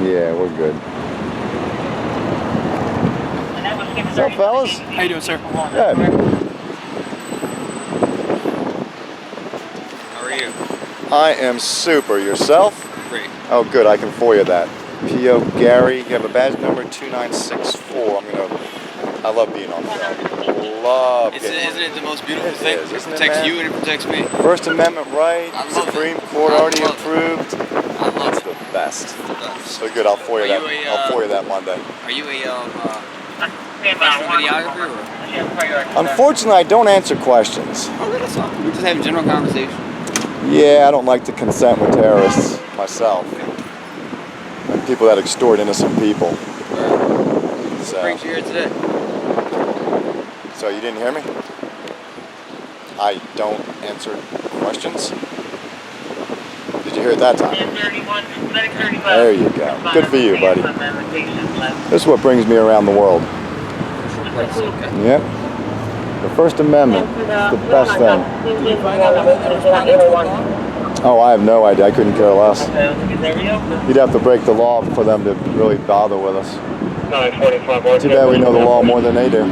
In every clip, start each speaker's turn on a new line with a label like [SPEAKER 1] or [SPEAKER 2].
[SPEAKER 1] Yeah, we're good. What's up, fellas?
[SPEAKER 2] How you doing, sir?
[SPEAKER 1] Good.
[SPEAKER 2] How are you?
[SPEAKER 1] I am super. Yourself?
[SPEAKER 2] Great.
[SPEAKER 1] Oh, good. I can FOIA that. P.O. Gary, you have a badge number 2964. I love being on film. Love
[SPEAKER 2] Isn't it the most beautiful
[SPEAKER 1] It
[SPEAKER 2] thing?
[SPEAKER 1] is,
[SPEAKER 2] It
[SPEAKER 1] isn't it,
[SPEAKER 2] protects
[SPEAKER 1] man?
[SPEAKER 2] you and it protects me.
[SPEAKER 1] First Amendment right,
[SPEAKER 2] I love
[SPEAKER 1] Supreme
[SPEAKER 2] it.
[SPEAKER 1] Court
[SPEAKER 2] I
[SPEAKER 1] already
[SPEAKER 2] love it.
[SPEAKER 1] approved.
[SPEAKER 2] I love
[SPEAKER 1] It's
[SPEAKER 2] it.
[SPEAKER 1] the best.
[SPEAKER 2] It's
[SPEAKER 1] So good, I'll FOIA that. I'll FOIA that Monday.
[SPEAKER 2] Are you a professional videographer? Or?
[SPEAKER 1] Unfortunately, I don't answer questions.
[SPEAKER 2] Oh, that's fine. We're just having general conversation.
[SPEAKER 1] Yeah, I don't like to consent with terrorists myself. And people that extort innocent people.
[SPEAKER 2] What brings you here today?
[SPEAKER 1] So you didn't hear me? I don't answer questions? Did you hear it that time? There you go. Good for you, buddy. This is what brings me around the world. Yep. The First Amendment is the best thing. Oh, I have no idea. I couldn't care less. You'd have to break the law for them to really bother with us. Too bad we know the law more than they do.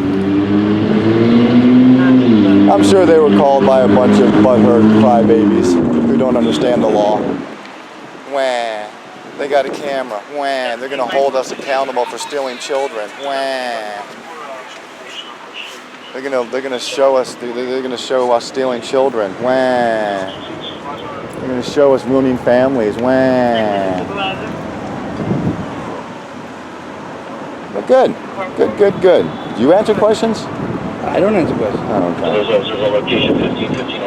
[SPEAKER 1] I'm sure they were called by a bunch of butthurt crybabies who don't understand the law. Wah. They got a camera. Wah. They're going to hold us accountable for stealing children. Wah. They're gonna show us. They're gonna show us stealing children. Wah. They're gonna show us ruining families. Wah. But good. Do you answer questions?
[SPEAKER 3] I don't answer questions.
[SPEAKER 1] Oh,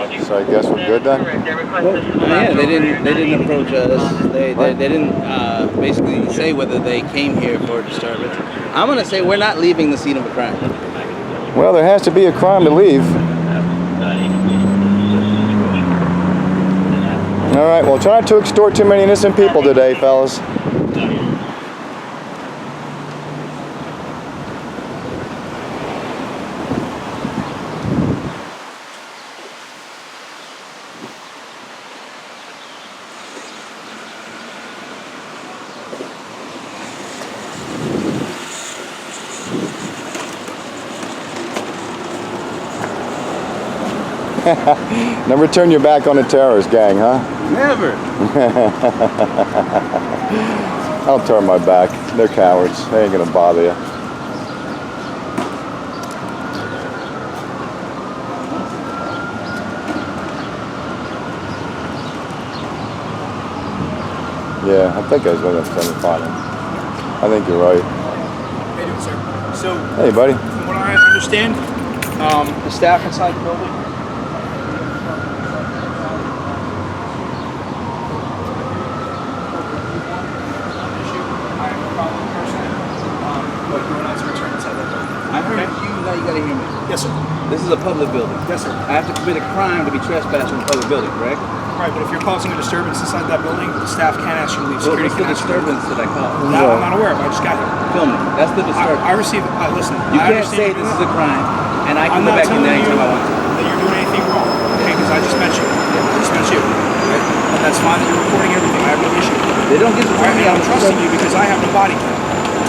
[SPEAKER 1] okay. So I guess we're good then?
[SPEAKER 3] Well, yeah, they didn't approach us. They didn't basically say whether they came here for a disturbance. I'm gonna say we're not leaving the scene of a crime.
[SPEAKER 1] Well, there has to be a crime to leave. All right, well, try not to extort too many innocent people today, fellas. Never turn your back on a terrorist gang, huh?
[SPEAKER 3] Never.
[SPEAKER 1] I'll turn my back. They're cowards. They ain't gonna bother you. Yeah, I think I was with them 75. I think you're right.
[SPEAKER 2] How you doing, sir? So,
[SPEAKER 1] Hey, buddy.
[SPEAKER 2] from what I understand, the staff inside the building.
[SPEAKER 3] I heard you. Now you gotta hear me.
[SPEAKER 2] Yes, sir.
[SPEAKER 3] This is a public building.
[SPEAKER 2] Yes, sir.
[SPEAKER 3] I have to commit a crime to be trespassing in a public building, correct?
[SPEAKER 2] Right, but if you're causing a disturbance inside that building, the staff can't ask you to leave.
[SPEAKER 3] Well,
[SPEAKER 2] Security
[SPEAKER 3] what's the
[SPEAKER 2] can ask you to leave.
[SPEAKER 3] disturbance that I caused?
[SPEAKER 2] That I'm not aware of. I just got here.
[SPEAKER 3] Film me. That's the disturbance.
[SPEAKER 2] I received. Listen.
[SPEAKER 3] You
[SPEAKER 2] I
[SPEAKER 3] can't say
[SPEAKER 2] understand
[SPEAKER 3] this is a crime, and I can
[SPEAKER 2] I'm
[SPEAKER 3] go
[SPEAKER 2] not
[SPEAKER 3] back in
[SPEAKER 2] telling
[SPEAKER 3] there
[SPEAKER 2] you
[SPEAKER 3] anytime I want to.
[SPEAKER 2] that you're doing anything wrong, okay? Because I just met you. I just met you. Okay? And that's fine that you're recording everything. I have no issue with it.
[SPEAKER 3] They don't get to tell me
[SPEAKER 2] I'm trusting you because I have no body cam.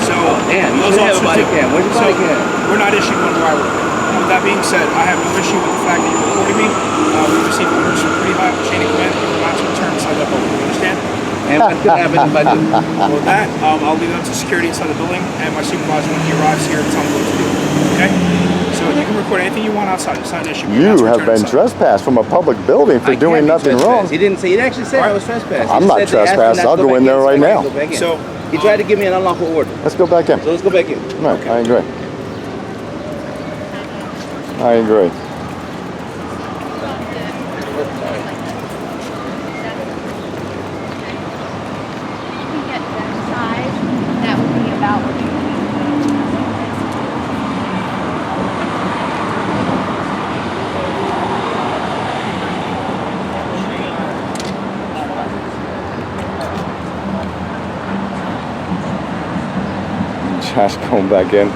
[SPEAKER 2] So,
[SPEAKER 3] damn, you
[SPEAKER 2] those
[SPEAKER 3] should have a
[SPEAKER 2] officers
[SPEAKER 3] body
[SPEAKER 2] do.
[SPEAKER 3] cam. Where's your body cam?
[SPEAKER 2] We're not issuing one where I work. With that being said, I have no issue with the fact that you're recording me. We received orders from pretty high up the chain of command that we're not to return inside that building. You understand?
[SPEAKER 3] And what could happen if I do?
[SPEAKER 2] Well, with that, I'll leave it up to security inside the building, and my supervisor, when he arrives here, will tell me what to do. Okay? So you can record anything you want outside. It's not an issue.
[SPEAKER 1] You have been trespassed from a public building for doing nothing wrong.
[SPEAKER 3] He didn't say. He actually said I was trespassed.
[SPEAKER 1] I'm not trespassed. I'll go in there right now.
[SPEAKER 2] So
[SPEAKER 3] he tried to give me an unlawful order.
[SPEAKER 1] Let's go back in.
[SPEAKER 3] So let's go back in.
[SPEAKER 1] Right, I agree. I agree.
[SPEAKER 4] That would be about what you
[SPEAKER 1] Josh going back in.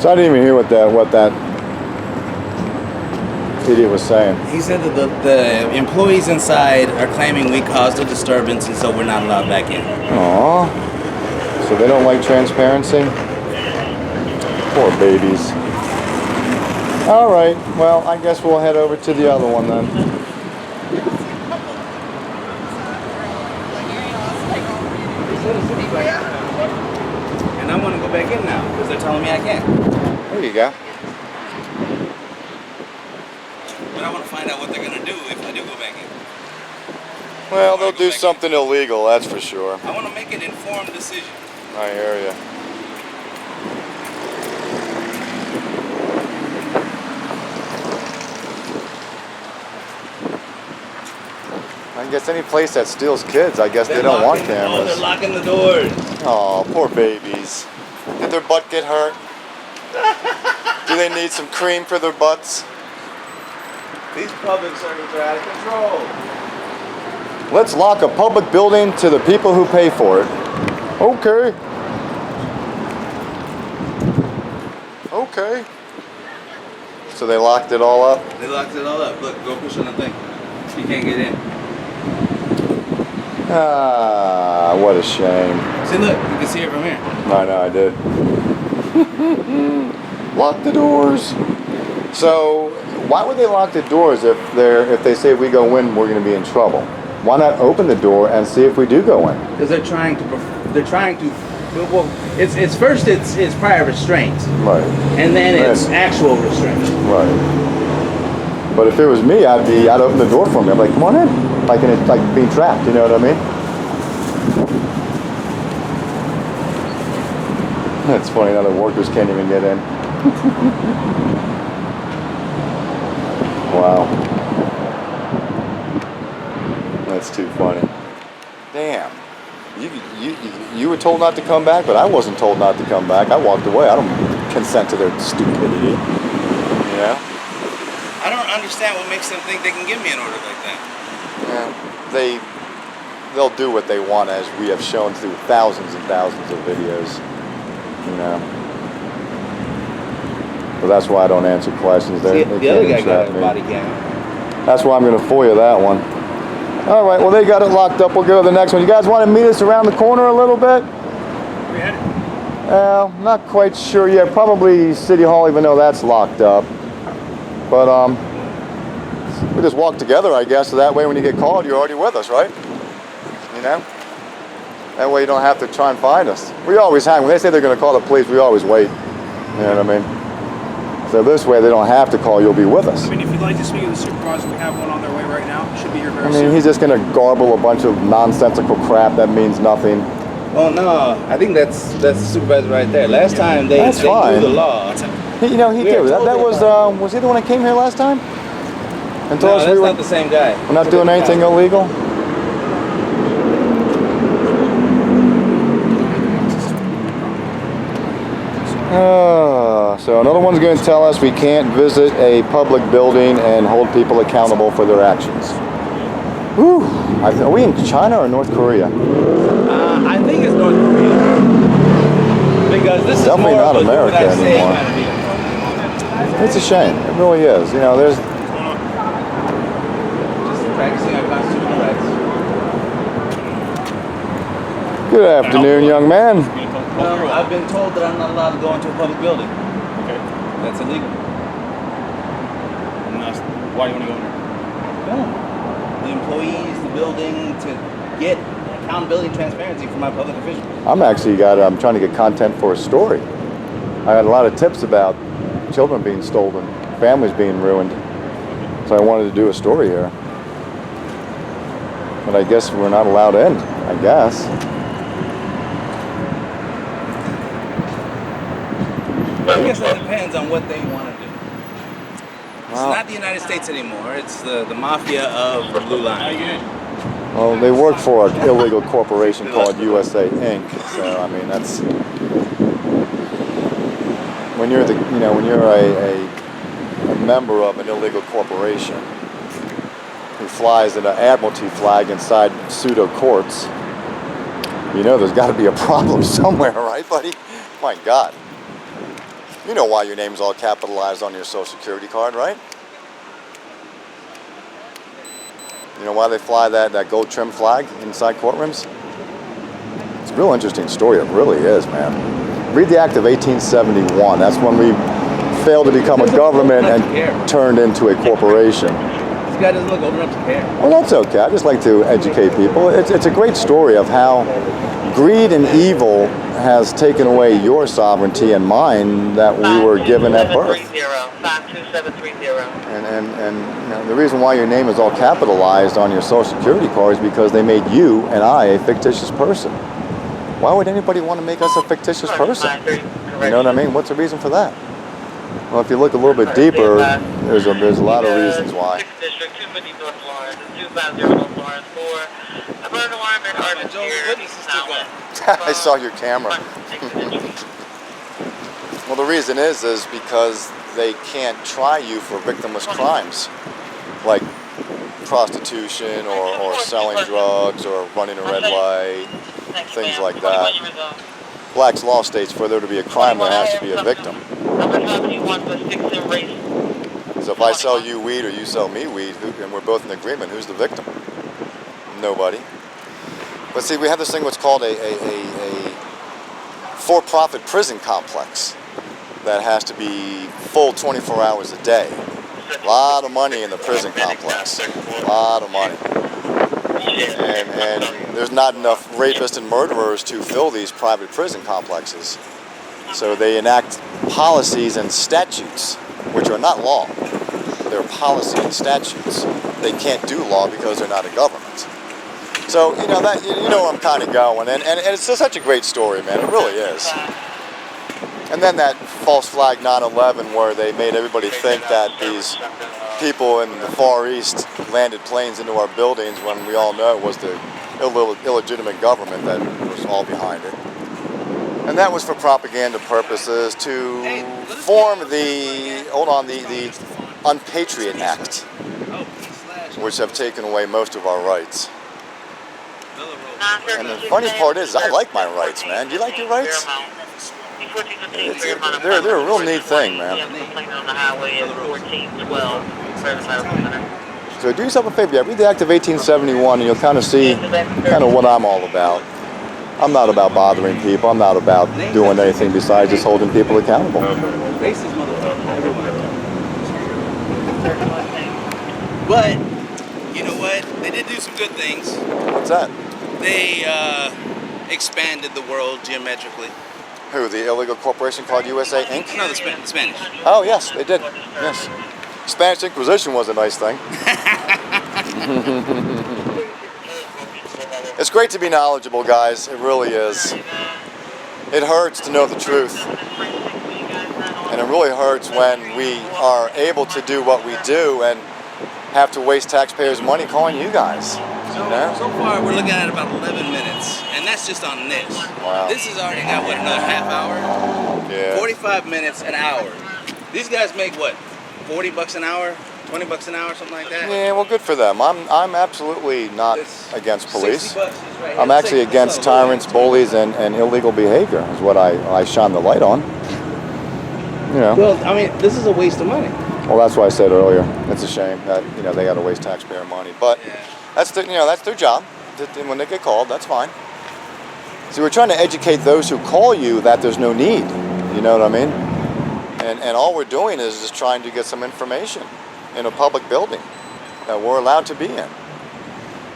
[SPEAKER 1] So I didn't even hear what that idiot was saying.
[SPEAKER 3] He said that the employees inside are claiming we caused a disturbance and so we're not allowed back in.
[SPEAKER 1] Aww. So they don't like transparency? Poor babies. Alright, well, I guess we'll head over to the other one then.
[SPEAKER 3] And I want to go back in now because they're telling me I can't.
[SPEAKER 1] There you go.
[SPEAKER 3] But I want to find out what they're going to do if I do go back in.
[SPEAKER 1] Well, they'll do something illegal, that's for sure.
[SPEAKER 3] I want to make an informed decision.
[SPEAKER 1] I hear you. I guess any place that steals kids, I guess they don't want cameras.
[SPEAKER 3] Oh, they're locking the doors.
[SPEAKER 1] Oh, poor babies. Did their butt get hurt? Do they need some cream for their butts?
[SPEAKER 3] These public servants are out of control.
[SPEAKER 1] Let's lock a public building to the people who pay for it. Okay. Okay. So they locked it all up?
[SPEAKER 3] They locked it all up. Look, go push on the thing. You can't get in.
[SPEAKER 1] Ah, what a shame.
[SPEAKER 3] See, look, you can see it from here.
[SPEAKER 1] I know, I did. Lock the doors. So, why would they lock the doors if they say we go in, we're going to be in trouble? Why not open the door and see if we do go in?
[SPEAKER 3] Because they're trying to. Well, it's first it's prior restraint,
[SPEAKER 1] Right.
[SPEAKER 3] and then it's actual restraint.
[SPEAKER 1] Right. But if it was me, I'd open the door for me. I'm like, come on in. Like being trapped, you know what I mean? It's funny now the workers can't even get in. Wow. That's too funny. Damn. You were told not to come back, but I wasn't told not to come back. I walked away. I don't consent to their stupidity. Yeah.
[SPEAKER 3] I don't understand what makes them think they can give me an order like that.
[SPEAKER 1] Yeah. They'll do what they want, as we have shown through thousands and thousands of videos. You know. But that's why I don't answer questions.
[SPEAKER 3] See, the other guy got a body cam.
[SPEAKER 1] That's why I'm going to FOIA that one. All right, well, they got it locked up. We'll go to the next one. You guys want to meet us around the corner a little bit?
[SPEAKER 2] We headed?
[SPEAKER 1] Not quite sure yet. Probably City Hall, even though that's locked up. But we just walk together, I guess, so that way when you get called, you're already with us, right? You know? That way you don't have to try and find us. We always hang. When they say they're going to call the police, we always wait. You know what I mean? So this way they don't have to call, you'll be with us.
[SPEAKER 2] I mean, if you'd like to speak to the supervisor, we have one on their way right now. Should be here very
[SPEAKER 1] I
[SPEAKER 2] soon.
[SPEAKER 1] mean, he's just going to garble a bunch of nonsensical crap that means nothing.
[SPEAKER 3] Well, no, I think that's the supervisor right there. Last time they
[SPEAKER 1] fine.
[SPEAKER 3] knew the law.
[SPEAKER 1] You know, he did. That was he the one that came here last time? And told
[SPEAKER 3] No,
[SPEAKER 1] us
[SPEAKER 3] that's
[SPEAKER 1] we were
[SPEAKER 3] not the same guy.
[SPEAKER 1] we're not doing anything illegal? So another one's going to tell us we can't visit a public building and hold people accountable for their actions. Whew. Are we in China or North Korea?
[SPEAKER 3] I think it's North Korea. Because this
[SPEAKER 1] Definitely
[SPEAKER 3] is more
[SPEAKER 1] not
[SPEAKER 3] of a
[SPEAKER 1] America
[SPEAKER 3] do what I say
[SPEAKER 1] anymore.
[SPEAKER 3] kind of deal.
[SPEAKER 1] It's a shame. It really is. You know, there's
[SPEAKER 3] Just practicing our constitutional rights.
[SPEAKER 1] Good afternoon, young man.
[SPEAKER 3] Well, I've been told that I'm not allowed to go into a public building.
[SPEAKER 5] Okay.
[SPEAKER 3] That's illegal.
[SPEAKER 5] And that's, why do you want to go in there?
[SPEAKER 3] No. The employees, the building, to get accountability and transparency for my public officials.
[SPEAKER 1] I'm trying to get content for a story. I had a lot of tips about children being stolen, families being ruined. So I wanted to do a story here. But I guess we're not allowed in, I guess.
[SPEAKER 3] I guess that depends on what they want to do. It's not the United States anymore. It's the mafia of the Blue Line.
[SPEAKER 1] Well, they work for an illegal corporation called USA Inc. So I mean, that's when you're a member of an illegal corporation. who flies an Admiralty flag inside pseudo courts, you know there's got to be a problem somewhere, right, buddy? My God. You know why your name's all capitalized on your Social Security card, right? You know why they fly that gold trim flag inside courtrooms? It's a real interesting story. It really is, man. Read the Act of 1871. That's when we failed to become a government and turned into a corporation.
[SPEAKER 3] This guy doesn't look old enough to care.
[SPEAKER 1] Well, that's okay. I just like to educate people. It's a great story of how greed and evil has taken away your sovereignty and mine that we were given at birth.
[SPEAKER 6] 52730.
[SPEAKER 1] And you know, the reason why your name is all capitalized on your Social Security card is because they made you and I a fictitious person. Why would anybody want to make us a fictitious person? You know what I mean? What's the reason for that? Well, if you look a little bit deeper, there's a lot of reasons why.
[SPEAKER 6] 6th District, 250 North Florence, 250 North Florence, 4. A burn alarm and artist here.
[SPEAKER 1] I saw your camera. Well, the reason is because they can't try you for victimless crimes, like prostitution or selling drugs or running a red light, things like that. Black's law states for there to be a crime, there has to be a victim. So if I sell you weed or you sell me weed, and we're both in agreement, who's the victim? Nobody. But see, we have this thing what's called a for-profit prison complex that has to be full 24 hours a day. A lot of money in the prison complex. A lot of money. And there's not enough rapists and murderers to fill these private prison complexes. So they enact policies and statutes, which are not law. They're policy and statutes. They can't do law because they're not a government. So, you know where I'm kind of going. And it's just such a great story, man. It really is. And then that false flag 9/11 where they made everybody think that these people in the Far East landed planes into our buildings when we all know it was the illegitimate government that was all behind it. And that was for propaganda purposes to form the Unpatriot Act, which have taken away most of our rights. And the funny part is, I like my rights, man. Do you like your rights? They're a real neat thing, man. So do yourself a favor, read the Act of 1871 and you'll kind of see kind of what I'm all about. I'm not about bothering people. I'm not about doing anything besides just holding people accountable.
[SPEAKER 3] But, you know what? They did do some good things.
[SPEAKER 1] What's that?
[SPEAKER 3] They expanded the world geometrically.
[SPEAKER 1] Who, the illegal corporation called USA Inc.?
[SPEAKER 3] No, the Spanish.
[SPEAKER 1] Oh, yes, they did. Yes. Spanish Inquisition was a nice thing. It's great to be knowledgeable, guys. It really is. It hurts to know the truth. And it really hurts when we are able to do what we do and have to waste taxpayers' money calling you guys.
[SPEAKER 3] So far, we're looking at about 11 minutes, and that's just on this.
[SPEAKER 1] Wow.
[SPEAKER 3] This has already got, what, another half hour?
[SPEAKER 1] Yeah.
[SPEAKER 3] 45 minutes, an hour. These guys make, what, 40 bucks an hour? 20 bucks an hour, something like that?
[SPEAKER 1] Yeah, well, good for them. I'm absolutely not against police.
[SPEAKER 3] 60 bucks is right here.
[SPEAKER 1] I'm actually against tyrants, bullies, and illegal behavior is what I shine the light on. You know.
[SPEAKER 3] Well, I mean, this is a waste of money.
[SPEAKER 1] Well, that's what I said earlier. It's a shame that they got to waste taxpayer money, but that's their job. When they get called, that's fine. See, we're trying to educate those who call you that there's no need. You know what I mean? And all we're doing is just trying to get some information in a public building that we're allowed to be in.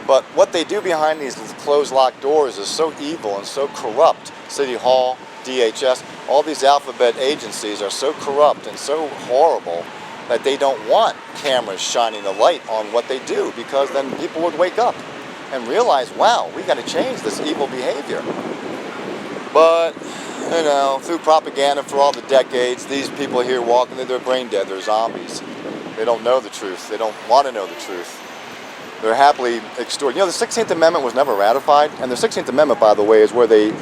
[SPEAKER 1] But what they do behind these closed, locked doors is so evil and so corrupt. City Hall, DHS, all these alphabet agencies are so corrupt and so horrible that they don't want cameras shining the light on what they do, because then people would wake up and realize, wow, we got to change this evil behavior. But, through propaganda for all the decades, these people here walking, they're brain dead, they're zombies. They don't know the truth. They don't want to know the truth. They're happily extorting. The 16th Amendment was never ratified, and the 16th Amendment, by the way, is where they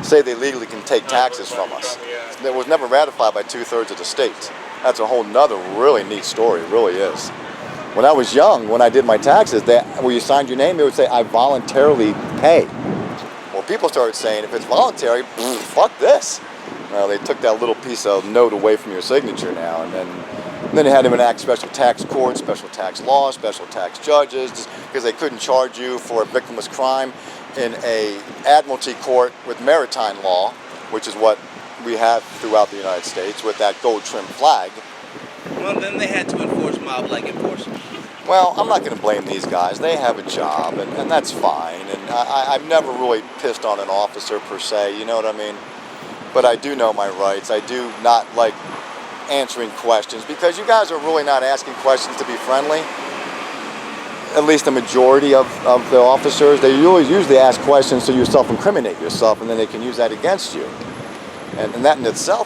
[SPEAKER 1] say they legally can take taxes from us. It was never ratified by 2/3 of the states. That's a whole nother really neat story, it really is. When I was young, when I did my taxes, where you signed your name, it would say, I voluntarily pay. Well, people started saying, if it's voluntary, fuck this. Well, they took that little piece of note away from your signature now, and then they had to enact special tax courts, special tax laws, special tax judges, just because they couldn't charge you for a victimless crime in a admiralty court with maritime law, which is what we have throughout the United States with that gold trim flag.
[SPEAKER 3] Well, then they had to enforce mob-like enforcement.
[SPEAKER 1] Well, I'm not going to blame these guys. They have a job, and that's fine. And I've never really pissed on an officer per se, you know what I mean? But I do know my rights. I do not like answering questions because you guys are really not asking questions to be friendly. At least the majority of the officers, they usually ask questions so you self-incriminate yourself, and then they can use that against you. And that in itself